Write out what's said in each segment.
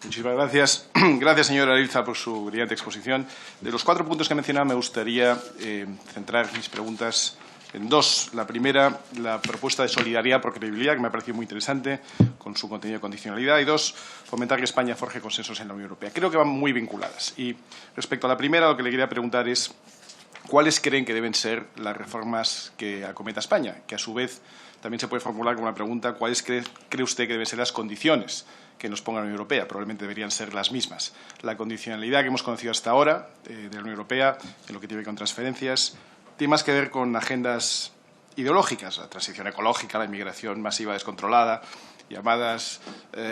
Muchísimas gracias. Gracias, señora Arilza, por su brillante exposición. De los 4 puntos que ha mencionado, me gustaría centrar mis preguntas en 2. La primera, la propuesta de solidaridad por credibilidad, que me ha parecido muy interesante, con su contenido de condicionalidad. Y 2, fomentar que España forje consensos en la Unión Europea. Creo que van muy vinculadas. Y respecto a la primera, lo que le quería preguntar es ¿cuáles creen que deben ser las reformas que acometa España? Que, a su vez, también se puede formular como una pregunta ¿cuáles cree usted que deben ser las condiciones que nos ponga la Unión Europea? Probablemente deberían ser las mismas. La condicionalidad que hemos conocido hasta ahora de la Unión Europea, en lo que tiene que ver con transferencias, tiene más que ver con agendas ideológicas, la transición ecológica, la inmigración masiva descontrolada, llamadas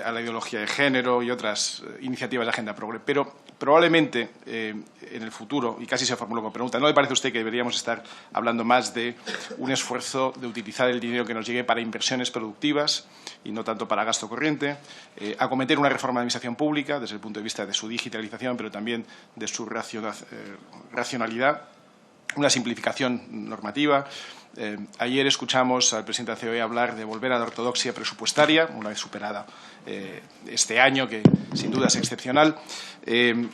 a la ideología de género y otras iniciativas de agenda progre. Pero probablemente en el futuro, y casi se formuló como pregunta, ¿no le parece a usted que deberíamos estar hablando más de un esfuerzo de utilizar el dinero que nos llegue para inversiones productivas y no tanto para gasto corriente, acometer una reforma de administración pública desde el punto de vista de su digitalización, pero también de su racionalidad, una simplificación normativa? Ayer escuchamos al presidente de la COE hablar de volver a la ortodoxia presupuestaria, una vez superada este año, que sin duda es excepcional,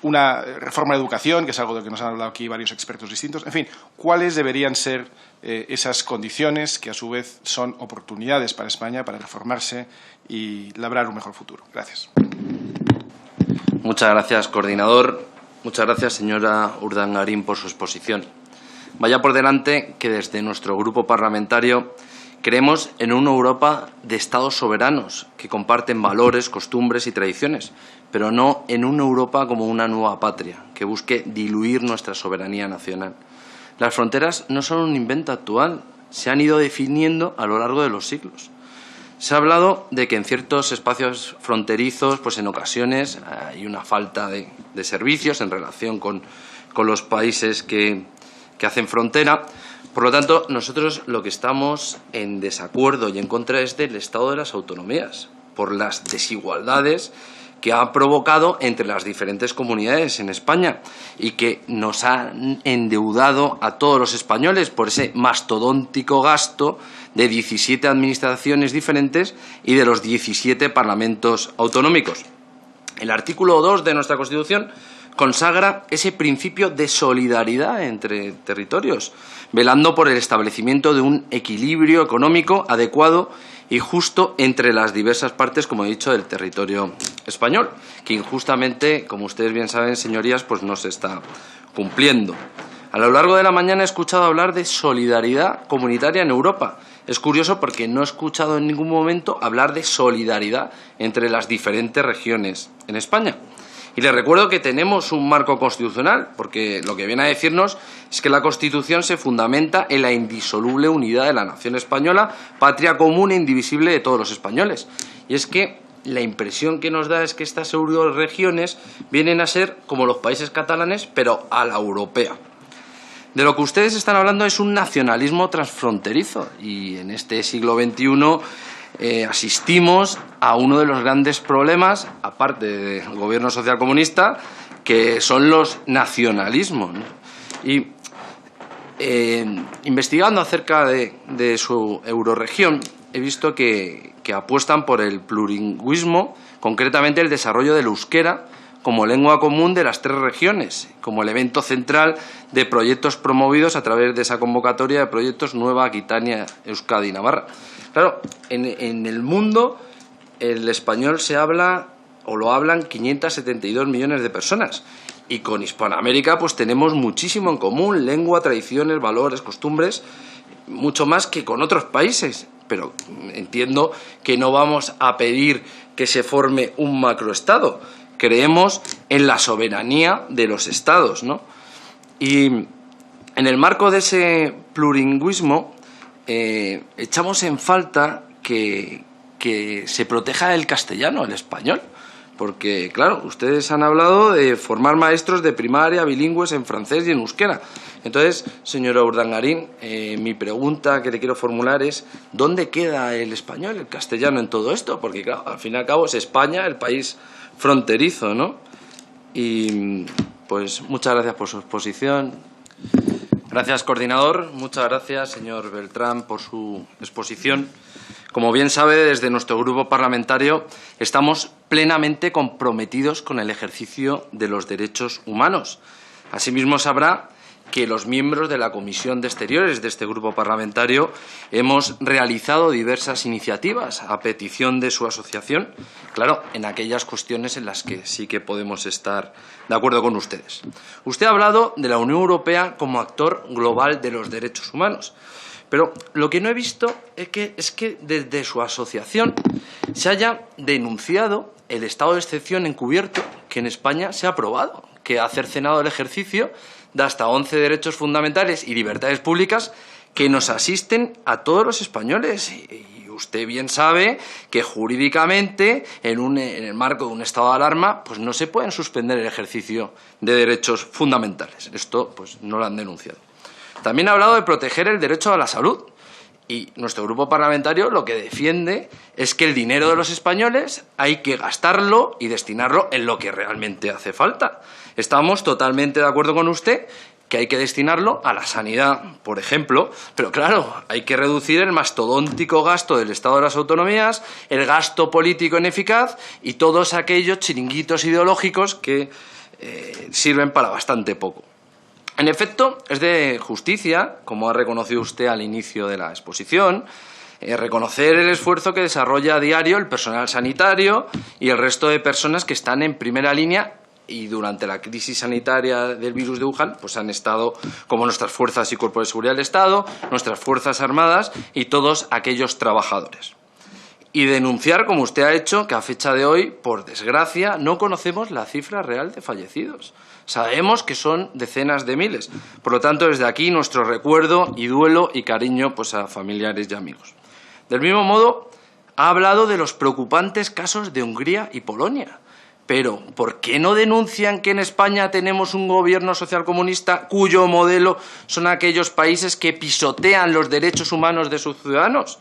una reforma de educación, que es algo de lo que nos han hablado aquí varios expertos distintos. En fin, ¿cuáles deberían ser esas condiciones que, a su vez, son oportunidades para España para reformarse y labrar un mejor futuro? Gracias. Muchas gracias, coordinador. Muchas gracias, señora Urdangarín, por su exposición. Vaya por delante que desde nuestro grupo parlamentario creemos en una Europa de Estados soberanos que comparten valores, costumbres y tradiciones, pero no en una Europa como una nueva patria que busque diluir nuestra soberanía nacional. Las fronteras no son un invento actual, se han ido definiendo a lo largo de los siglos. Se ha hablado de que en ciertos espacios fronterizos, pues en ocasiones hay una falta de servicios en relación con los países que hacen frontera. Por lo tanto, nosotros lo que estamos en desacuerdo y en contra es del Estado de las autonomías, por las desigualdades que ha provocado entre las diferentes comunidades en España y que nos han endeudado a todos los españoles por ese mastodóntico gasto de 17 administraciones diferentes y de los 17 parlamentos autonómicos. El artículo 2 de nuestra Constitución consagra ese principio de solidaridad entre territorios, velando por el establecimiento de un equilibrio económico adecuado y justo entre las diversas partes, como he dicho, del territorio español, que injustamente, como ustedes bien saben, señorías, pues no se está cumpliendo. A lo largo de la mañana he escuchado hablar de solidaridad comunitaria en Europa. Es curioso porque no he escuchado en ningún momento hablar de solidaridad entre las diferentes regiones en España. Y les recuerdo que tenemos un marco constitucional, porque lo que viene a decirnos es que la Constitución se fundamenta en la indisoluble unidad de la nación española, patria común e indivisible de todos los españoles. Y es que la impresión que nos da es que estas eurorregiones vienen a ser como los países catalanes, pero a la europea. De lo que ustedes están hablando es un nacionalismo transfronterizo, y en este siglo XXI asistimos a uno de los grandes problemas, aparte del gobierno socialcomunista, que son los nacionalismos, ¿no? Y investigando acerca de su eurorregión, he visto que apuestan por el plurilingüismo, concretamente el desarrollo del euskera como lengua común de las 3 regiones, como elemento central de proyectos promovidos a través de esa convocatoria de proyectos Nueva Aquitania, Euskadi y Navarra. Claro, en el mundo el español se habla o lo hablan 572 millones de personas y con Hispanoamérica pues tenemos muchísimo en común, lengua, tradiciones, valores, costumbres, mucho más que con otros países. Pero entiendo que no vamos a pedir que se forme un macroestado. Creemos en la soberanía de los estados, ¿no? Y en el marco de ese plurilingüismo echamos en falta que se proteja el castellano, el español, porque, claro, ustedes han hablado de formar maestros de primaria bilingües en francés y en euskera. Entonces, señora Urdangarín, mi pregunta que le quiero formular es ¿dónde queda el español, el castellano en todo esto? Porque, claro, al fin y al cabo es España el país fronterizo, ¿no? Y, pues, muchas gracias por su exposición. Gracias, coordinador. Muchas gracias, señor Beltrán, por su exposición. Como bien sabe, desde nuestro grupo parlamentario estamos plenamente comprometidos con el ejercicio de los derechos humanos. Asimismo, sabrá que los miembros de la Comisión de Exteriores de este grupo parlamentario hemos realizado diversas iniciativas a petición de su asociación, claro, en aquellas cuestiones en las que sí que podemos estar de acuerdo con ustedes. Usted ha hablado de la Unión Europea como actor global de los derechos humanos, pero lo que no he visto es que desde su asociación se haya denunciado el estado de excepción encubierto que en España se ha aprobado, que ha cercenado el ejercicio de hasta 11 derechos fundamentales y libertades públicas que nos asisten a todos los españoles. Y usted bien sabe que jurídicamente, en el marco de un estado de alarma, pues no se pueden suspender el ejercicio de derechos fundamentales. Esto pues no lo han denunciado. También ha hablado de proteger el derecho a la salud. Y nuestro grupo parlamentario lo que defiende es que el dinero de los españoles hay que gastarlo y destinarlo en lo que realmente hace falta. Estamos totalmente de acuerdo con usted que hay que destinarlo a la sanidad, por ejemplo, pero claro, hay que reducir el mastodóntico gasto del Estado de las autonomías, el gasto político ineficaz y todos aquellos chiringuitos ideológicos que sirven para bastante poco. En efecto, es de justicia, como ha reconocido usted al inicio de la exposición, reconocer el esfuerzo que desarrolla a diario el personal sanitario y el resto de personas que están en primera línea y durante la crisis sanitaria del virus de Wuhan pues han estado como nuestras fuerzas y cuerpos de seguridad del Estado, nuestras fuerzas armadas y todos aquellos trabajadores. Y denunciar, como usted ha hecho, que a fecha de hoy, por desgracia, no conocemos la cifra real de fallecidos. Sabemos que son decenas de miles. Por lo tanto, desde aquí nuestro recuerdo y duelo y cariño pues, a familiares y amigos. Del mismo modo, ha hablado de los preocupantes casos de Hungría y Polonia. Pero, ¿por qué no denuncian que en España tenemos un gobierno socialcomunista cuyo modelo son aquellos países que pisotean los derechos humanos de sus ciudadanos?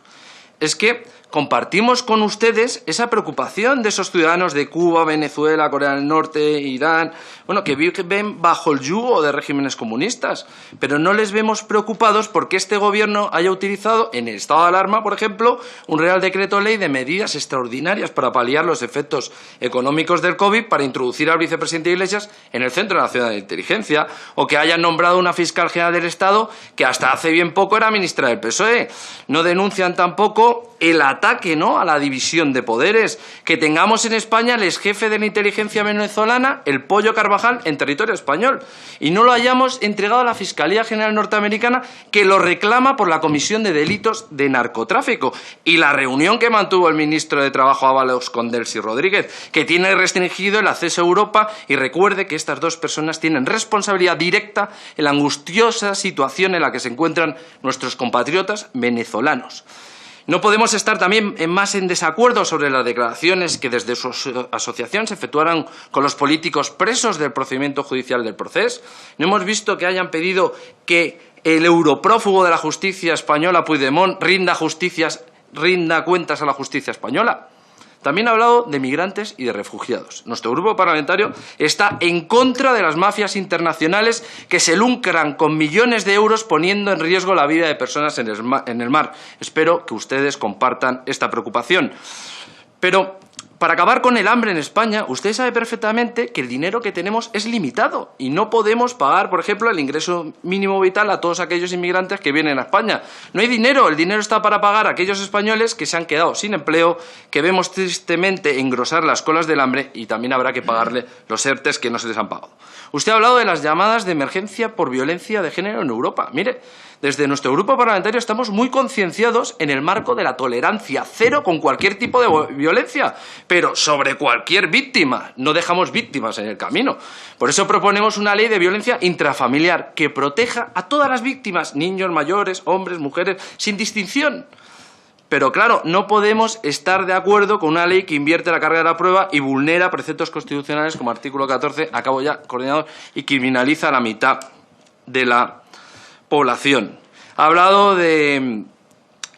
Es que compartimos con ustedes esa preocupación de esos ciudadanos de Cuba, Venezuela, Corea del Norte, Irán, bueno, que viven bajo el yugo de regímenes comunistas, pero no les vemos preocupados porque este gobierno haya utilizado en el estado de alarma, por ejemplo, un Real Decreto Ley de medidas extraordinarias para paliar los efectos económicos del COVID para introducir al vicepresidente Iglesias en el Centro Nacional de Inteligencia, o que hayan nombrado una fiscal general del Estado que hasta hace bien poco era ministra del PSOE. No denuncian tampoco el ataque, ¿no?, a la división de poderes, que tengamos en España el exjefe de la inteligencia venezolana, el Pollo Carvajal, en territorio español, y no lo hayamos entregado a la Fiscalía General norteamericana, que lo reclama por la comisión de delitos de narcotráfico, y la reunión que mantuvo el ministro de Trabajo Ábalos con Delcy Rodríguez, que tiene restringido el acceso a Europa, y recuerde que estas dos personas tienen responsabilidad directa en la angustiosa situación en la que se encuentran nuestros compatriotas venezolanos. No podemos estar también más en desacuerdo sobre las declaraciones que desde su asociación se efectuaron con los políticos presos del procedimiento judicial del Procés. No hemos visto que hayan pedido que el europrófugo de la justicia española, Puigdemont, rinda cuentas a la justicia española. También ha hablado de migrantes y de refugiados. Nuestro grupo parlamentario está en contra de las mafias internacionales que se lucran con millones de euros poniendo en riesgo la vida de personas en el mar. Espero que ustedes compartan esta preocupación. Pero para acabar con el hambre en España, usted sabe perfectamente que el dinero que tenemos es limitado y no podemos pagar, por ejemplo, el ingreso mínimo vital a todos aquellos inmigrantes que vienen a España. No hay dinero, el dinero está para pagar a aquellos españoles que se han quedado sin empleo, que vemos tristemente engrosar las colas del hambre, y también habrá que pagarle los ERTEs que no se les han pagado. Usted ha hablado de las llamadas de emergencia por violencia de género en Europa. Mire, desde nuestro grupo parlamentario estamos muy concienciados en el marco de la tolerancia cero con cualquier tipo de violencia, pero sobre cualquier víctima. No dejamos víctimas en el camino. Por eso proponemos una ley de violencia intrafamiliar que proteja a todas las víctimas, niños, mayores, hombres, mujeres, sin distinción. Pero claro, no podemos estar de acuerdo con una ley que invierte la carga de la prueba y vulnera preceptos constitucionales como artículo 14, acabo ya, coordinador, y criminaliza a la mitad de la población. Ha hablado de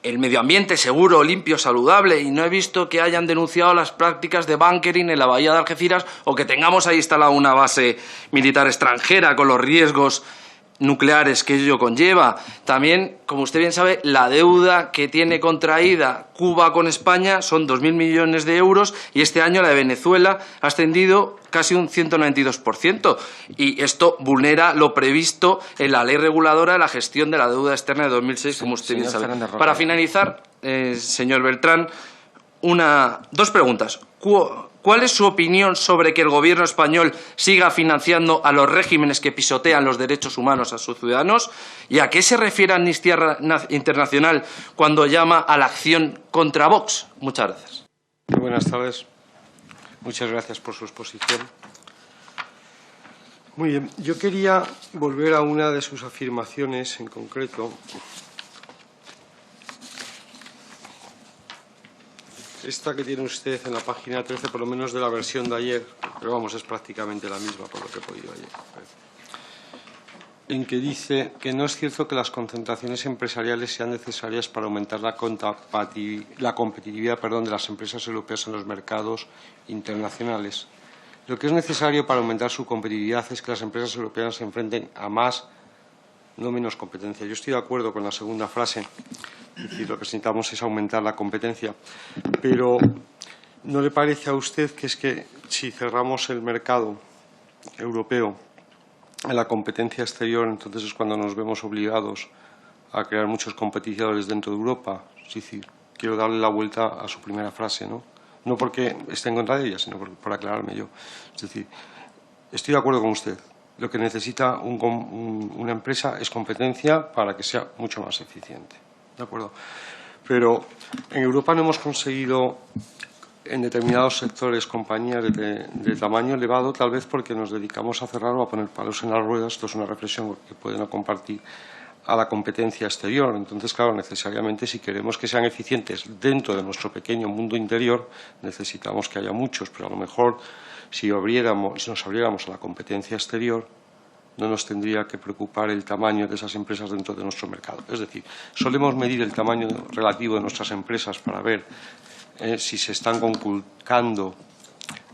el medio ambiente seguro, limpio, saludable, y no he visto que hayan denunciado las prácticas de bunkering en la bahía de Algeciras o que tengamos ahí instalada una base militar extranjera con los riesgos nucleares que ello conlleva. También, como usted bien sabe, la deuda que tiene contraída Cuba con España son 2.000 millones de euros y este año la de Venezuela ha ascendido casi un 192%. Y esto vulnera lo previsto en la Ley Reguladora de la Gestión de la Deuda Externa de 2006, como usted bien sabe. Para finalizar, señor Beltrán, dos preguntas. ¿Cuál es su opinión sobre que el Gobierno español siga financiando a los regímenes que pisotean los derechos humanos a sus ciudadanos? ¿Y a qué se refiere Amnistía Internacional cuando llama a la acción contra Vox? Muchas gracias. Muy buenas tardes. Muchas gracias por su exposición. Muy bien. Yo quería volver a una de sus afirmaciones en concreto. Esta que tiene usted en la página 13, por lo menos de la versión de ayer, pero vamos, es prácticamente la misma por lo que he podido ayer, en que dice que no es cierto que las concentraciones empresariales sean necesarias para aumentar la competitividad de las empresas europeas en los mercados internacionales. Lo que es necesario para aumentar su competitividad es que las empresas europeas se enfrenten a más, no menos competencia. Yo estoy de acuerdo con la segunda frase. Es decir, lo que necesitamos es aumentar la competencia. Pero ¿no le parece a usted que es que si cerramos el mercado europeo a la competencia exterior, entonces es cuando nos vemos obligados a crear muchos competidores dentro de Europa? Es decir, quiero darle la vuelta a su primera frase, ¿no? No porque esté en contra de ella, sino por aclararme yo. Es decir, estoy de acuerdo con usted. Lo que necesita una empresa es competencia para que sea mucho más eficiente. ¿De acuerdo? Pero en Europa no hemos conseguido en determinados sectores compañías de tamaño elevado, tal vez porque nos dedicamos a cerrar o a poner palos en las ruedas. Esto es una reflexión que pueden no compartir, a la competencia exterior. Entonces, claro, necesariamente si queremos que sean eficientes dentro de nuestro pequeño mundo interior, necesitamos que haya muchos, pero a lo mejor si nos abriéramos a la competencia exterior, no nos tendría que preocupar el tamaño de esas empresas dentro de nuestro mercado. Es decir, solemos medir el tamaño relativo de nuestras empresas para ver si se están conculcando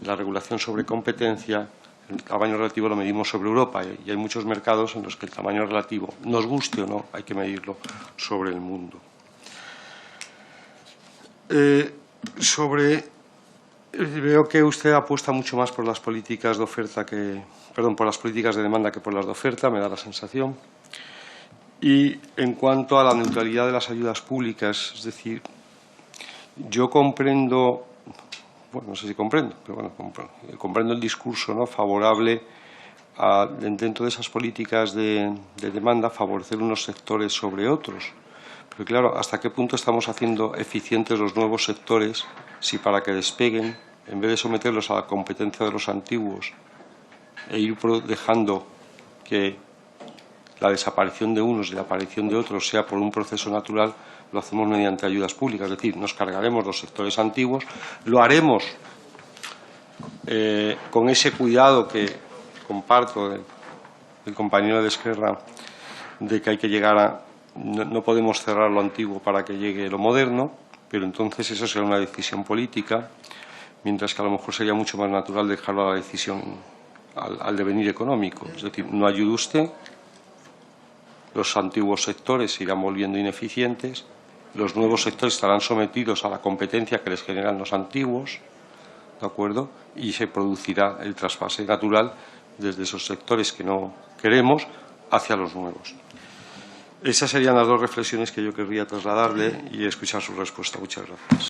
la regulación sobre competencia. El tamaño relativo lo medimos sobre Europa y hay muchos mercados en los que el tamaño relativo, nos guste o no, hay que medirlo sobre el mundo. Veo que usted apuesta mucho más por las políticas de oferta por las políticas de demanda que por las de oferta, me da la sensación. Y en cuanto a la neutralidad de las ayudas públicas, es decir, yo comprendo, bueno, no sé si comprendo, pero bueno, comprendo el discurso, ¿no?, favorable a, dentro de esas políticas de demanda, favorecer unos sectores sobre otros. Pero claro, ¿hasta qué punto estamos haciendo eficientes los nuevos sectores si para que despeguen, en vez de someterlos a la competencia de los antiguos e ir dejando que la desaparición de unos y la aparición de otros sea por un proceso natural, lo hacemos mediante ayudas públicas? Es decir, nos cargaremos los sectores antiguos, lo haremos con ese cuidado que comparto del compañero de Esquerra, de que hay que llegar a... No podemos cerrar lo antiguo para que llegue lo moderno, pero entonces eso será una decisión política, mientras que a lo mejor sería mucho más natural dejarlo a la decisión, al devenir económico. Es decir, no ayude usted, los antiguos sectores se irán volviendo ineficientes, los nuevos sectores estarán sometidos a la competencia que les generan los antiguos, ¿de acuerdo? Y se producirá el trasvase natural desde esos sectores que no queremos hacia los nuevos. Esas serían las dos reflexiones que yo querría trasladarle y escuchar su respuesta. Muchas gracias.